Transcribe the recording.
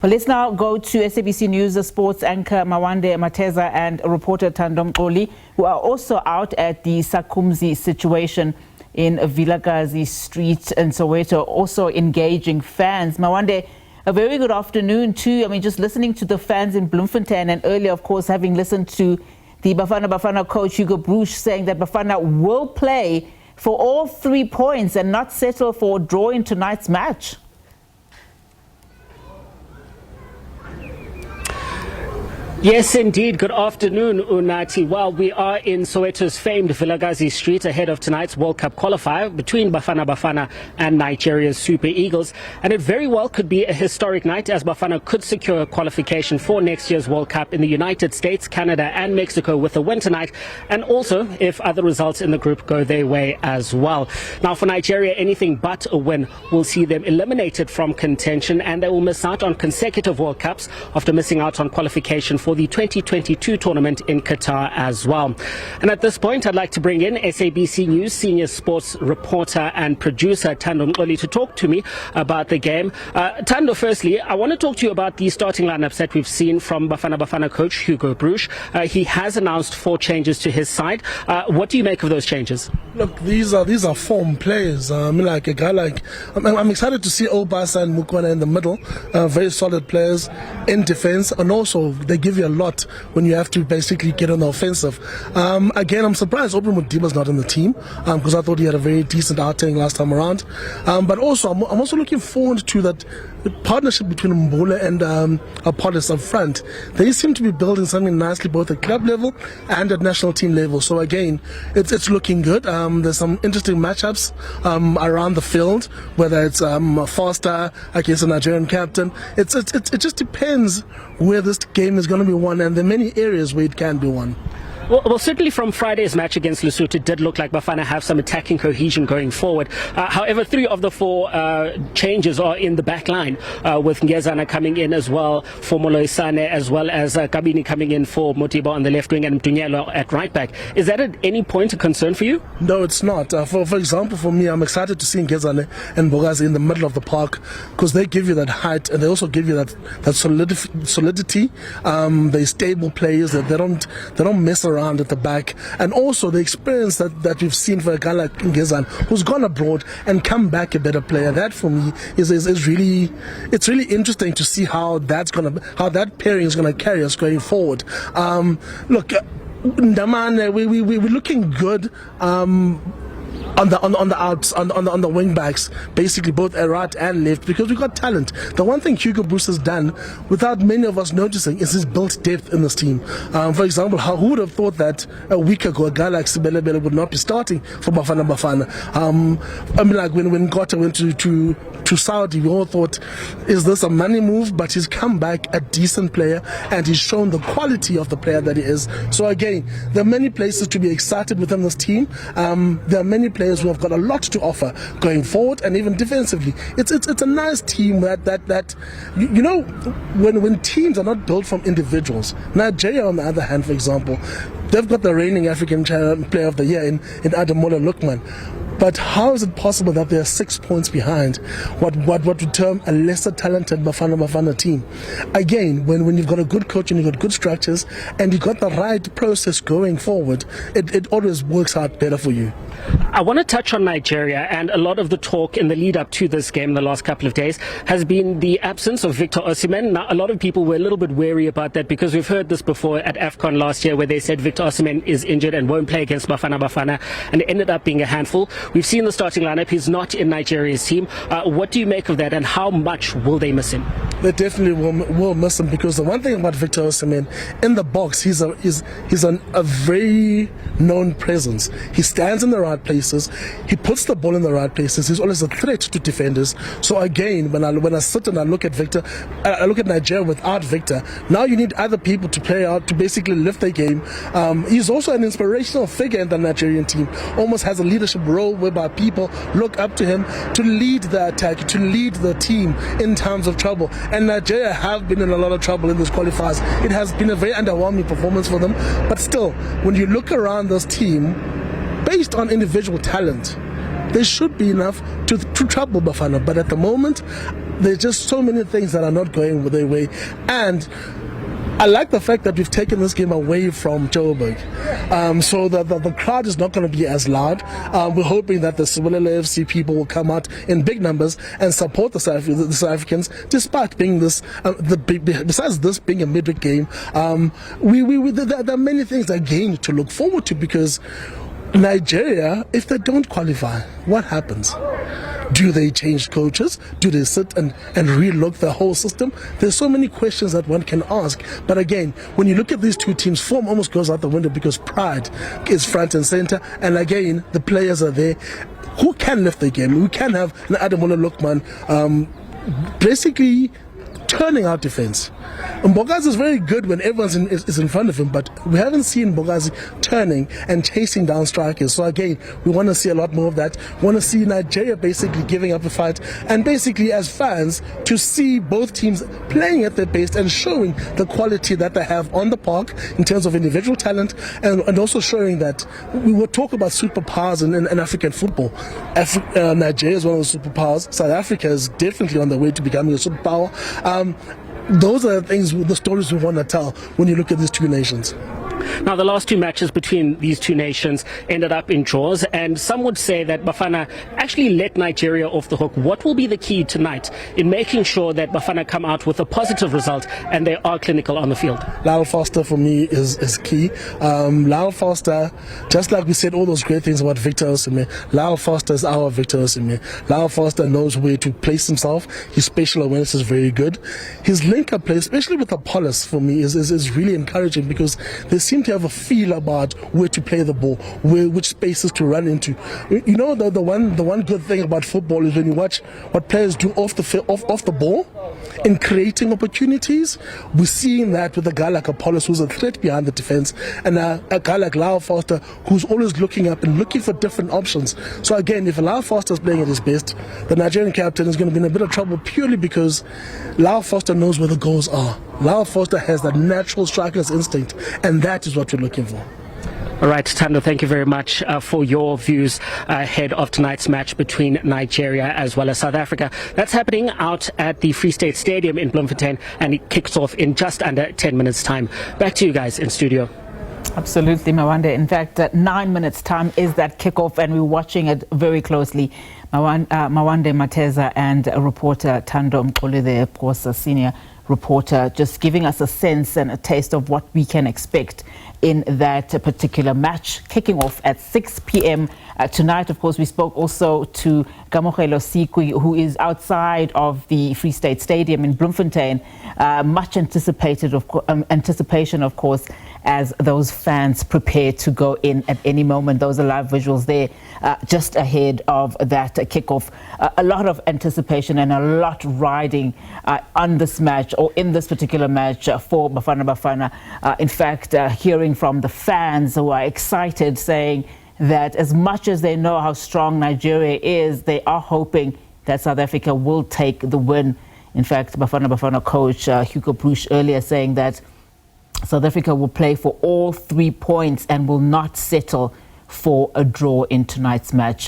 Well, let's now go to SABC News Sports anchor Mawande, Mateza and reporter Thando, Mxoli, who are also out at the Sakhumzi situation in Vilakazi Street in Soweto, also engaging fans. Mawande, a very good afternoon too. I mean, just listening to the fans in Bloemfontein, and earlier, of course, having listened to the Bafana Bafana coach Hugo Broos saying that Bafana will play for all 3 points and not settle for a draw in tonight's match. Yes, indeed. Good afternoon, Unati. Well, we are in Soweto's famed Vilakazi Street ahead of tonight's World Cup qualifier between Bafana Bafana and Nigeria's Super Eagles. And it very well could be a historic night, as Bafana could secure qualification for next year's World Cup in the United States, Canada and Mexico with a win tonight. And also if other results in the group go their way as well. Now, for Nigeria, anything but a win will see them eliminated from contention, and they will miss out on consecutive World Cups after missing out on qualification for the 2022 tournament in Qatar as well. And at this point, I'd like to bring in SABC News senior sports reporter and producer Thando Mxoli to talk to me about the game. Thando, firstly, I want to talk to you about the starting lineups that we've seen from Bafana Bafana coach Hugo Broos. He has announced 4 changes to his side. What do you make of those changes? Look, these are form players. Like a guy like I'm excited to see Obasa and Mukwana in the middle. Very solid players in defense, and also they give you a lot when you have to basically get on the offensive. Again, I'm surprised Obi Modiba's not in the team because I thought he had a very decent outing last time around. But also, I'm also looking forward to that partnership between Mbola and Apollos up front. They seem to be building something nicely both at club level and at national team level. So again, it's looking good. There's some interesting matchups around the field, whether it's Foster against a Nigerian captain. It just depends where this game is going to be won, and there are many areas where it can be won. Well, certainly from Friday's match against Lesotho, it did look like Bafana have some attacking cohesion going forward. However, 3 of the 4 changes are in the back line, with Ngezana coming in as well for Moloisane, as well as Kabini coming in for Motiba on the left wing and Mdunyelo at right back. Is that at any point a concern for you? No, it's not. For example, for me, I'm excited to see Ngezane and Bogazi in the middle of the park because they give you that height and they also give you that solidity. They're stable players that they don't mess around at the back, and also the experience that we've seen for a guy like Ngezan, who's gone abroad and come back a better player. That for me is really interesting to see how that pairing is gonna carry us going forward. Look, Ndamane, we're looking good. On the wing backs, basically both right and left, because we've got talent. The one thing Hugo Broos has done without many of us noticing is he's built depth in this team. For example, who would have thought that a week ago a guy like Sibele would not be starting for Bafana Bafana? Like when Gota went to Saudi, we all thought, is this a money move? But he's come back a decent player, and he's shown the quality of the player that he is. So again, there are many places to be excited within this team. There are many players who have got a lot to offer going forward, and even defensively. It's a nice team that you know, when teams are not built from individuals. Nigeria, on the other hand, for example, they've got the reigning African Player of the Year in Ademola Lookman. But how is it possible that they are 6 points behind what we term a lesser talented Bafana Bafana team? Again, when you've got a good coach and you've got good structures and you've got the right process going forward, it always works out better for you. I want to touch on Nigeria, and a lot of the talk in the lead up to this game the last couple of days has been the absence of Victor Osimhen. Now, a lot of people were a little bit wary about that because we've heard this before at AFCON last year, where they said Victor Osimhen is injured and won't play against Bafana Bafana, and it ended up being a handful. We've seen the starting lineup. He's not in Nigeria's team. What do you make of that, and how much will they miss him? They definitely will miss him, because the one thing about Victor Osimhen, in the box, he's a very known presence. He stands in the right places. He puts the ball in the right places. He's always a threat to defenders. So again, when I sit and I look at Victor, I look at Nigeria without Victor. Now you need other people to play out, to basically lift the game. He's also an inspirational figure in the Nigerian team. Almost has a leadership role whereby people look up to him to lead the attack, to lead the team in times of trouble. And Nigeria have been in a lot of trouble in this qualifiers. It has been a very underwhelming performance for them. But still, when you look around this team, based on individual talent, they should be enough to trouble Bafana. But at the moment, there's just so many things that are not going their way. And I like the fact that we've taken this game away from Joburg, so that the crowd is not going to be as loud. We're hoping that the Soweto FC people will come out in big numbers and support the South Africans, despite being this, besides this being a midweek game. There are many things again to look forward to, because Nigeria, if they don't qualify, what happens? Do they change coaches? Do they sit and relook the whole system? There's so many questions that one can ask. But again, when you look at these two teams, form almost goes out the window, because pride is front and center. And again, the players are there. Who can lift the game? We can have an Ademola Lookman basically turning out defense. Mbogazi is very good when everyone's is in front of him, but we haven't seen Mbogazi turning and chasing down strikers. So again, we want to see a lot more of that. We want to see Nigeria basically giving up a fight, and basically as fans to see both teams playing at their best and showing the quality that they have on the park in terms of individual talent, and also showing that we will talk about superpowers in African football. Nigeria is one of the superpowers. South Africa is definitely on the way to becoming a superpower. Those are the things, the stories we want to tell when you look at these two nations. Now, the last two matches between these two nations ended up in draws, and some would say that Bafana actually let Nigeria off the hook. What will be the key tonight in making sure that Bafana come out with a positive result and they are clinical on the field? Lyle Foster for me is key. Lyle Foster, just like we said all those great things about Victor Osimhen, Lyle Foster is our Victor Osimhen. Lyle Foster knows where to place himself. His spatial awareness is very good. His link-up play, especially with Apollos, for me is really encouraging, because they seem to have a feel about where to play the ball, which spaces to run into. You know, the one good thing about football is when you watch what players do off the ball in creating opportunities. We're seeing that with a guy like Apollos, who's a threat behind the defense, and a guy like Lyle Foster, who's always looking up and looking for different options. So again, if Lyle Foster is playing at his best, the Nigerian captain is going to be in a bit of trouble, purely because Lyle Foster knows where the goals are. Lyle Foster has that natural striker's instinct, and that is what we're looking for. All right, Thando, thank you very much for your views ahead of tonight's match between Nigeria as well as South Africa. That's happening out at the Free State Stadium in Bloemfontein, and it kicks off in just under 10 minutes' time. Back to you guys in studio. Absolutely, Mawande. In fact, 9 minutes' time is that kickoff, and we're watching it very closely. Mawande, Mateza, and reporter Thando Mxoli there, of course, a senior reporter, just giving us a sense and a taste of what we can expect in that particular match, kicking off at 6 p.m. Tonight. Of course, we spoke also to Kamogelo Sikwi, who is outside of the Free State Stadium in Bloemfontein. Much anticipated, anticipation, of course, as those fans prepare to go in at any moment. Those are live visuals there just ahead of that kickoff. A lot of anticipation and a lot riding on this match, or in this particular match, for Bafana Bafana. In fact, hearing from the fans who are excited, saying that as much as they know how strong Nigeria is, they are hoping that South Africa will take the win. In fact, Bafana Bafana coach Hugo Bruce earlier saying that South Africa will play for all 3 points and will not settle for a draw in tonight's match.